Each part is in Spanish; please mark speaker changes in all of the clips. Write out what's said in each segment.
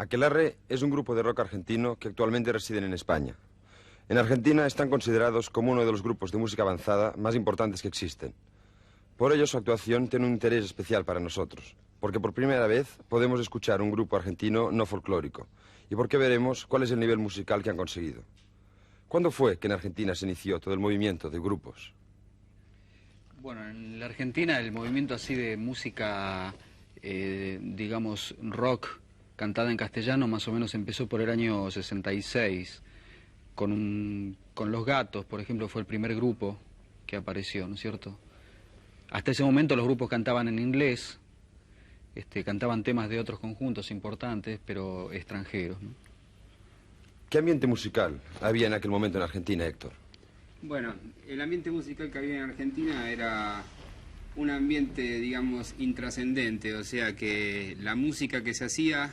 Speaker 1: Aquelarre es un grupo de rock argentino que actualmente residen en España. En Argentina están considerados como uno de los grupos de música avanzada más importantes que existen. Por ello su actuación tiene un interés especial para nosotros, porque por primera vez podemos escuchar un grupo argentino no folclórico y porque veremos cuál es el nivel musical que han conseguido. ¿Cuándo fue que en Argentina se inició todo el movimiento de grupos?
Speaker 2: Bueno, en la Argentina el movimiento así de música, digamos, rock cantada en castellano más o menos empezó por el año 66, con Los Gatos, por ejemplo, fue el primer grupo que apareció, ¿no es cierto? Hasta ese momento los grupos cantaban en inglés, cantaban temas de otros conjuntos importantes, pero extranjeros, ¿no?
Speaker 1: ¿Qué ambiente musical había en aquel momento en Argentina, Héctor?
Speaker 3: Bueno, el ambiente musical que había en Argentina era un ambiente, digamos, intrascendente, o sea que la música que se hacía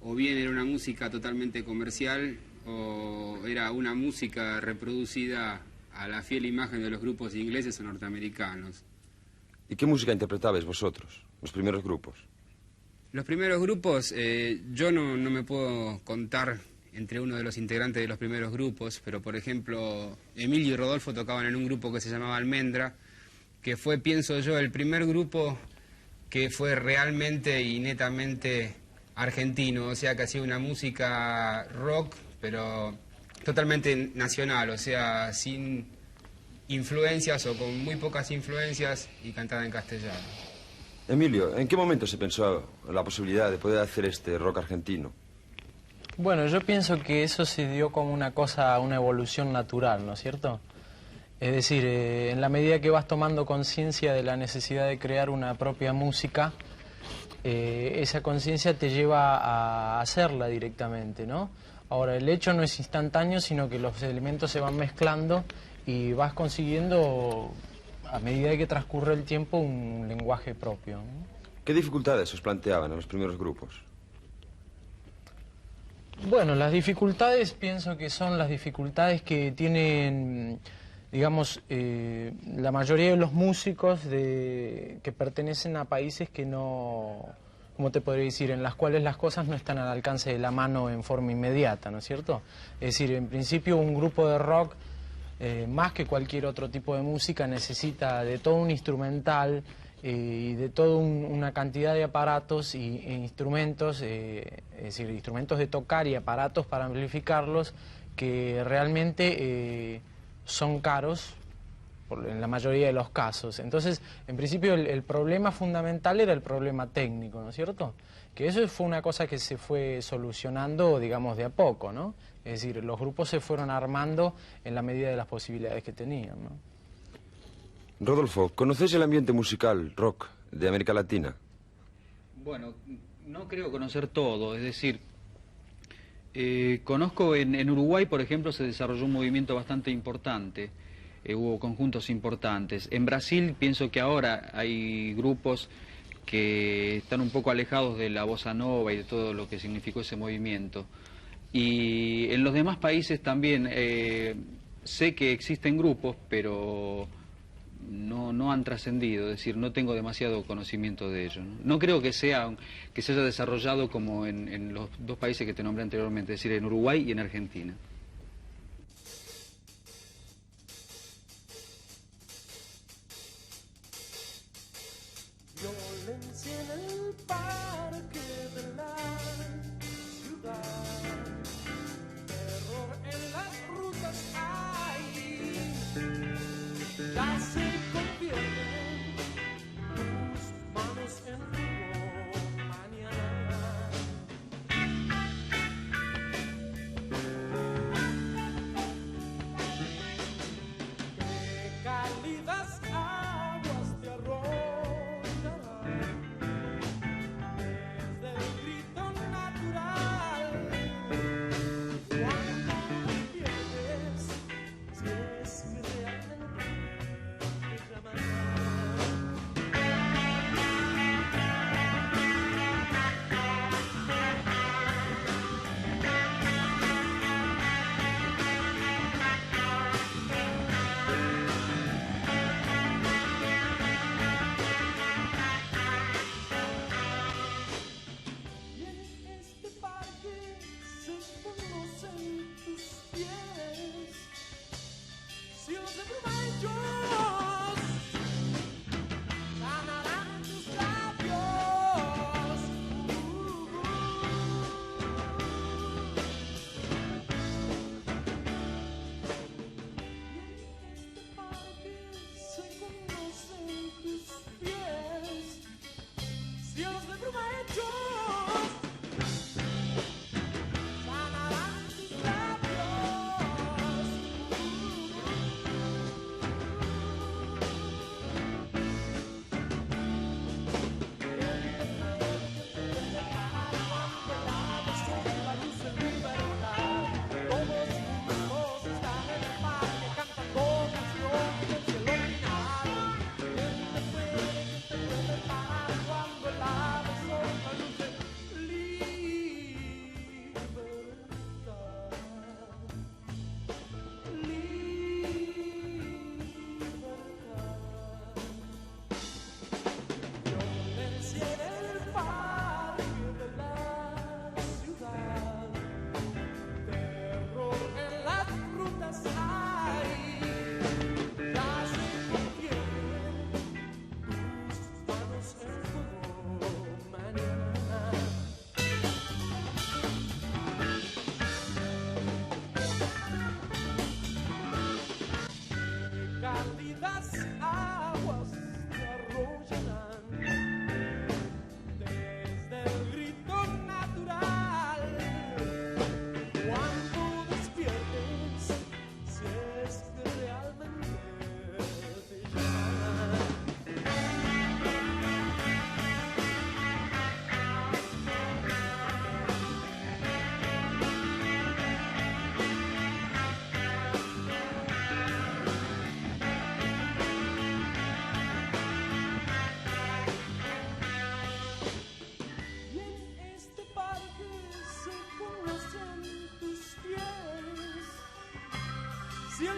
Speaker 3: o bien era una música totalmente comercial o era una música reproducida a la fiel imagen de los grupos ingleses o norteamericanos.
Speaker 1: ¿Y qué música interpretabais vosotros, los primeros grupos?
Speaker 3: Los primeros grupos, yo no me puedo contar entre uno de los integrantes de los primeros grupos, pero por ejemplo, Emilio y Rodolfo tocaban en un grupo que se llamaba Almendra, que fue, pienso yo, el primer grupo que fue realmente y netamente argentino, o sea que hacía una música rock, pero totalmente nacional, o sea, sin influencias o con muy pocas influencias y cantada en castellano.
Speaker 1: Emilio, ¿en qué momento se pensó la posibilidad de poder hacer este rock argentino?
Speaker 4: Bueno, yo pienso que eso se dio como una cosa, una evolución natural, ¿no es cierto? Es decir, en la medida que vas tomando conciencia de la necesidad de crear una propia música, esa conciencia te lleva a hacerla directamente, ¿no? Ahora, el hecho no es instantáneo, sino que los elementos se van mezclando y vas consiguiendo, a medida que transcurre el tiempo, un lenguaje propio, ¿no?
Speaker 1: ¿Qué dificultades os planteaban en los primeros grupos?
Speaker 4: Bueno, las dificultades pienso que son las dificultades que tienen, digamos, la mayoría de los músicos que pertenecen a países que no, ¿cómo te podría decir?, en las cuales las cosas no están al alcance de la mano en forma inmediata, ¿no es cierto? Es decir, en principio un grupo de rock, más que cualquier otro tipo de música, necesita de todo un instrumental y de toda una cantidad de aparatos e instrumentos, es decir, instrumentos de tocar y aparatos para amplificarlos, que realmente son caros en la mayoría de los casos. Entonces, en principio, el problema fundamental era el problema técnico, ¿no es cierto? Que eso fue una cosa que se fue solucionando, digamos, de a poco, ¿no? Es decir, los grupos se fueron armando en la medida de las posibilidades que tenían, ¿no?
Speaker 1: Rodolfo, ¿conocéis el ambiente musical rock de América Latina?
Speaker 2: Bueno, no creo conocer todo, es decir, conozco en Uruguay, por ejemplo, se desarrolló un movimiento bastante importante, hubo conjuntos importantes. En Brasil pienso que ahora hay grupos que están un poco alejados de la bossa nova y de todo lo que significó ese movimiento. Y en los demás países también sé que existen grupos, pero no han trascendido, es decir, no tengo demasiado conocimiento de ello, ¿no? No creo que se haya desarrollado como en los dos países que te nombré anteriormente, es decir, en Uruguay y en Argentina.
Speaker 5: Violencia en el parque de la ciudad, terror en las rutas hay, ya se convierten tus manos en fuego mañana. Qué cálidas aguas te arrollarán desde el grito natural. Cuando lo pierdes, si es que realmente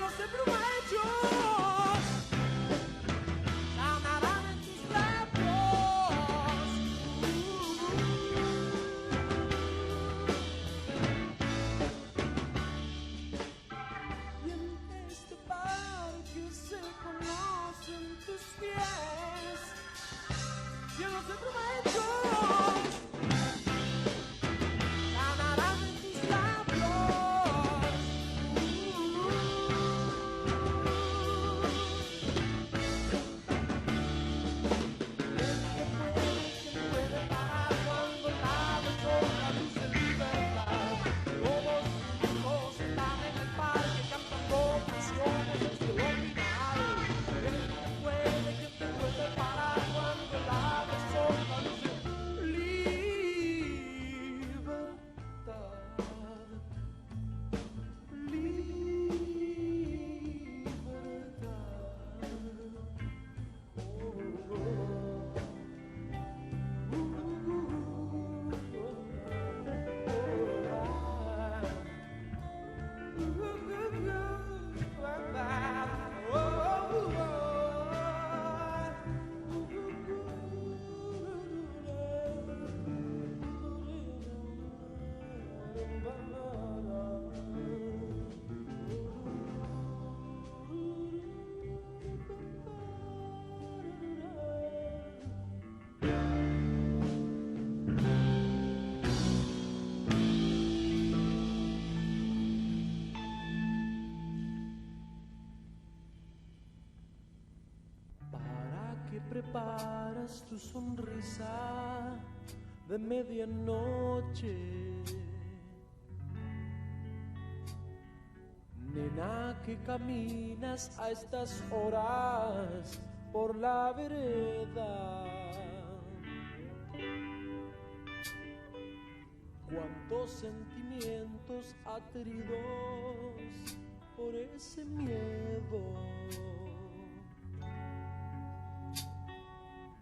Speaker 5: Cielo se provecho, sanarán en tus labios. Y en este parque se conocen tus pies. Cielo se provecho, sanarán en tus labios. ¿Quién puede parar cuando la desborda luz de libertad? Todos los hijos están en el parque cantando canciones desde lo final. ¿Quién te puede parar cuando la desborda luz de preparas tu sonrisa de medianoche. Nena, que caminas a estas horas por la vereda. Cuántos sentimientos ateridos por ese miedo.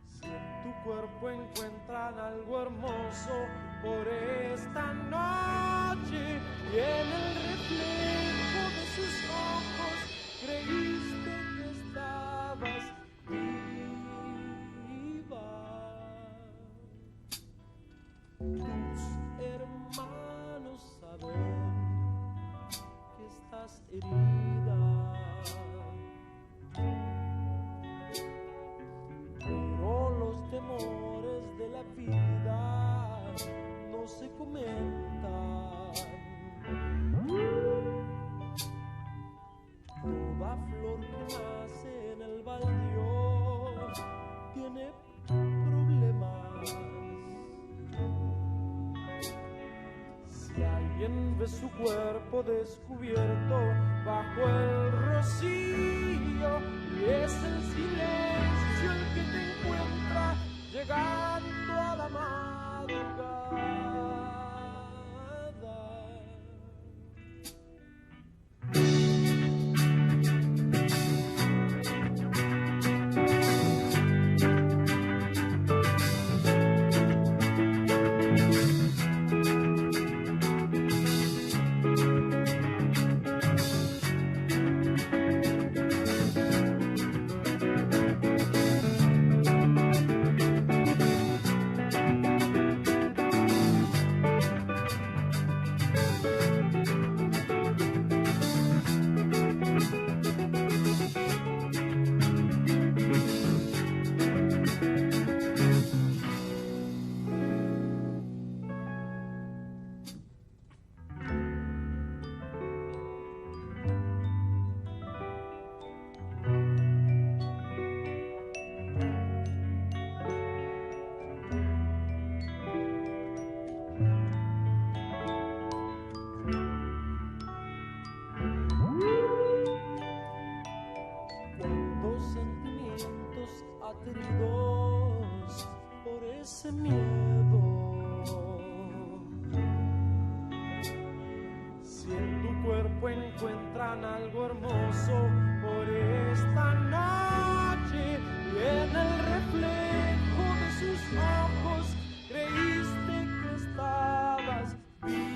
Speaker 5: Si en tu cuerpo encuentran algo hermoso por esta noche y en el reflejo de sus ojos creíste que estabas viva. Tus hermanos saben que estás herida, pero los temores de la vida no se comentan. Toda flor que nace en el baldío tiene problemas. Si alguien ve su cuerpo descubierto bajo el rocío, y es el silencio el que te encuentra llegando a la madrugada. Ateridos por ese miedo. Si en tu cuerpo encuentran algo hermoso por esta noche y en el reflejo de sus ojos creíste que estabas viva.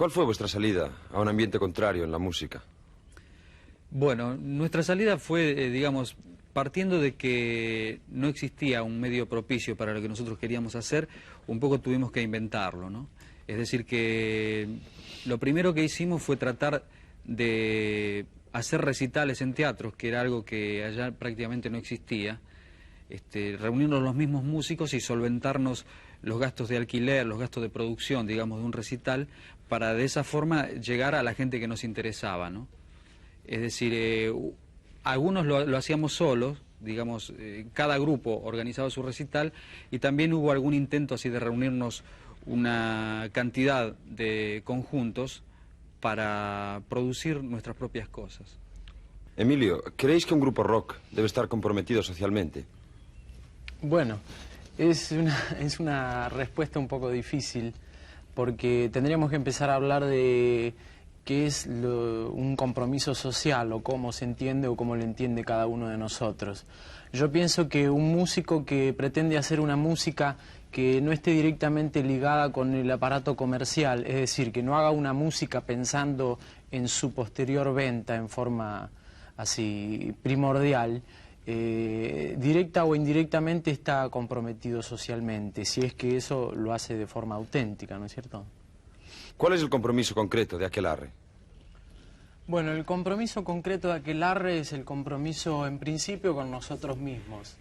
Speaker 1: ¿Cuál fue vuestra salida a un ambiente contrario en la música?
Speaker 2: Bueno, nuestra salida fue, digamos, partiendo de que no existía un medio propicio para lo que nosotros queríamos hacer, un poco tuvimos que inventarlo, ¿no? Es decir, que lo primero que hicimos fue tratar de hacer recitales en teatros, que era algo que allá prácticamente no existía, reunirnos los mismos músicos y solventarnos los gastos de alquiler, los gastos de producción, digamos, de un recital, para de esa forma llegar a la gente que nos interesaba, ¿no? Es decir, algunos lo hacíamos solos, digamos, cada grupo organizaba su recital, y también hubo algún intento así de reunirnos una cantidad de conjuntos para producir nuestras propias cosas.
Speaker 1: Emilio, ¿creéis que un grupo rock debe estar comprometido socialmente?
Speaker 4: Bueno, es una respuesta un poco difícil, porque tendríamos que empezar a hablar de qué es un compromiso social, o cómo se entiende o cómo lo entiende cada uno de nosotros. Yo pienso que un músico que pretende hacer una música que no esté directamente ligada con el aparato comercial, es decir, que no haga una música pensando en su posterior venta en forma así primordial, directa o indirectamente está comprometido socialmente, si es que eso lo hace de forma auténtica, ¿no es cierto?
Speaker 1: ¿Cuál es el compromiso concreto de Aquelarre?
Speaker 4: Bueno, el compromiso concreto de Aquelarre es el compromiso en principio con nosotros mismos.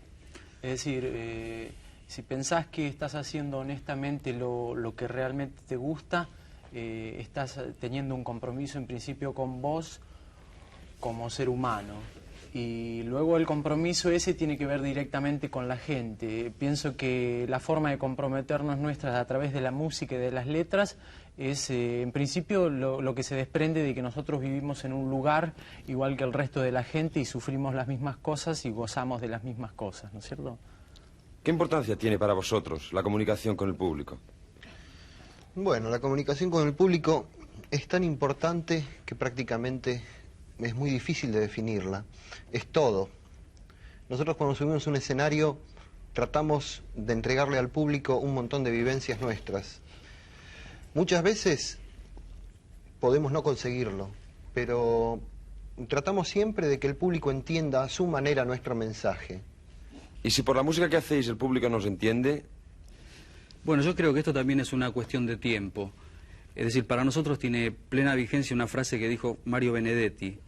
Speaker 4: Es decir, si pensás que estás haciendo honestamente lo que realmente te gusta, estás teniendo un compromiso en principio con vos como ser humano. Y luego el compromiso ese tiene que ver directamente con la gente. Pienso que la forma de comprometernos nuestras a través de la música y de las letras es en principio lo que se desprende de que nosotros vivimos en un lugar igual que el resto de la gente y sufrimos las mismas cosas y gozamos de las mismas cosas, ¿no es cierto?
Speaker 1: ¿Qué importancia tiene para vosotros la comunicación con el público?
Speaker 6: Bueno, la comunicación con el público es tan importante que prácticamente es muy difícil de definirla. Es todo. Nosotros cuando subimos a un escenario tratamos de entregarle al público un montón de vivencias nuestras. Muchas veces podemos no conseguirlo, pero tratamos siempre de que el público entienda a su manera nuestro mensaje.
Speaker 1: Y si por la música que hacéis el público nos entiende...
Speaker 2: Bueno, yo creo que esto también es una cuestión de tiempo. Es decir, para nosotros tiene plena vigencia una frase que dijo Mario Benedetti.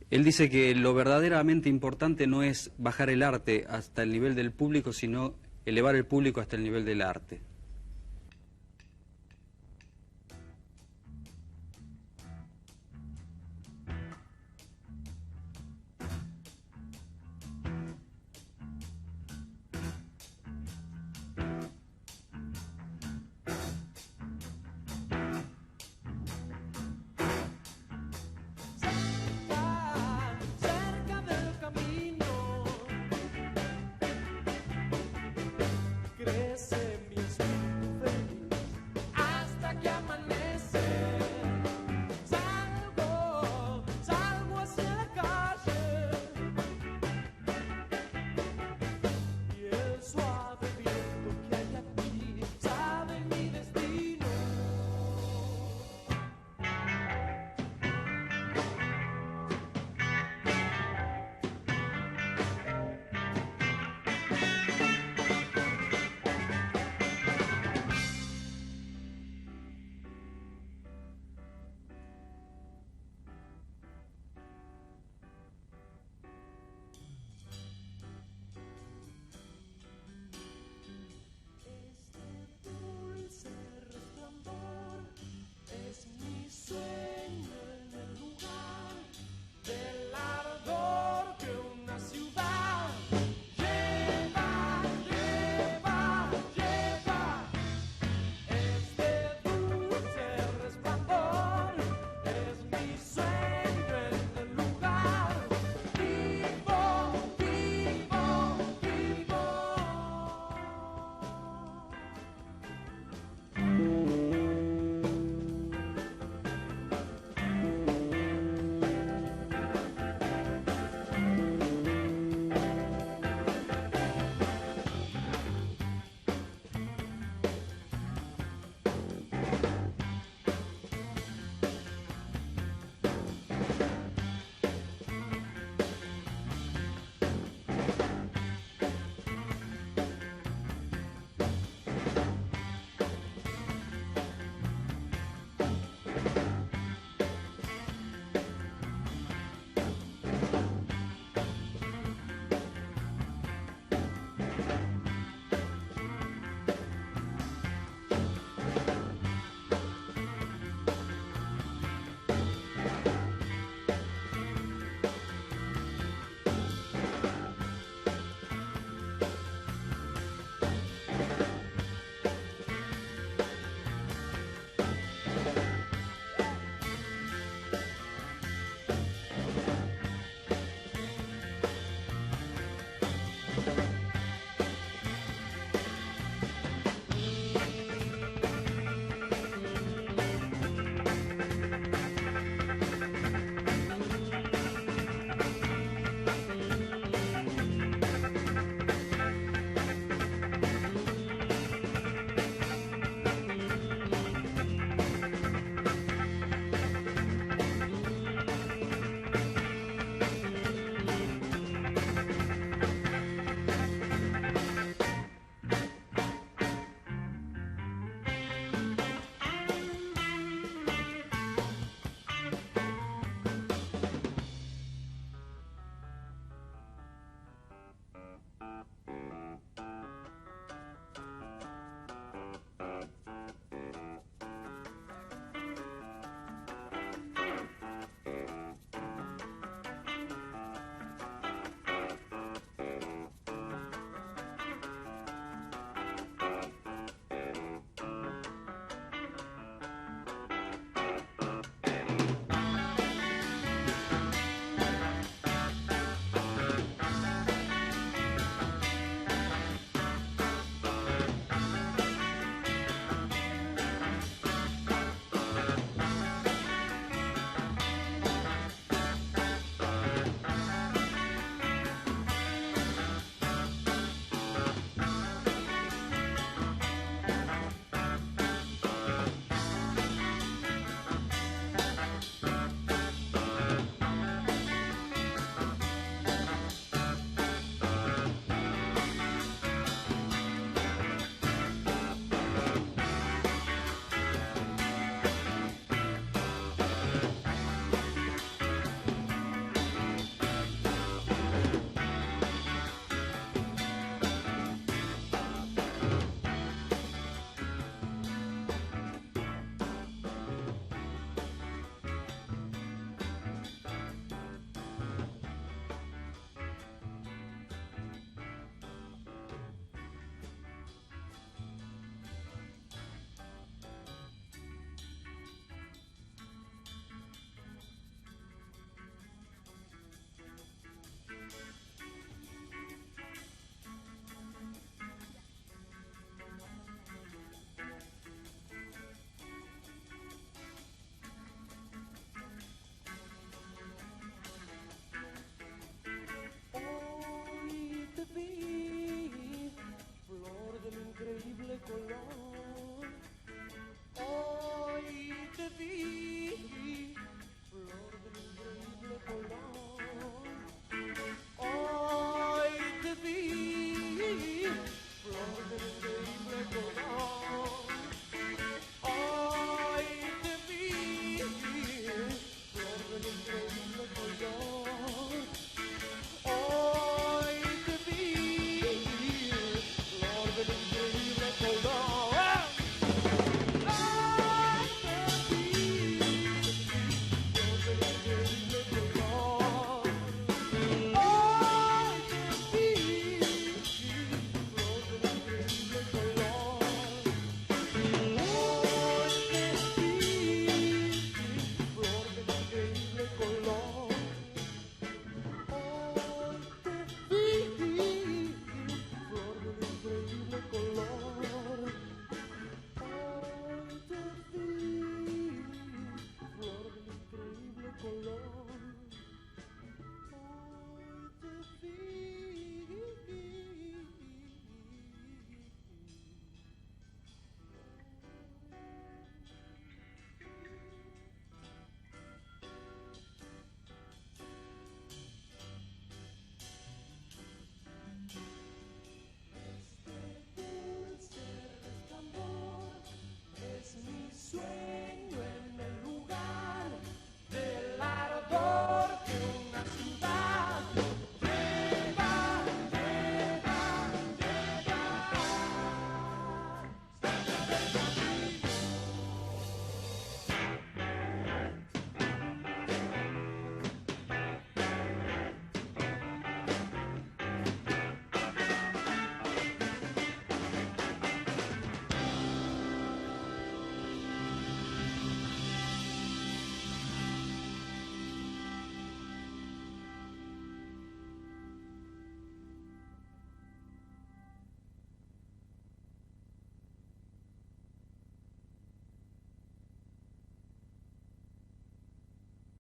Speaker 2: Él dice que lo verdaderamente importante no es bajar el arte hasta el nivel del público, sino elevar el público hasta el nivel del arte.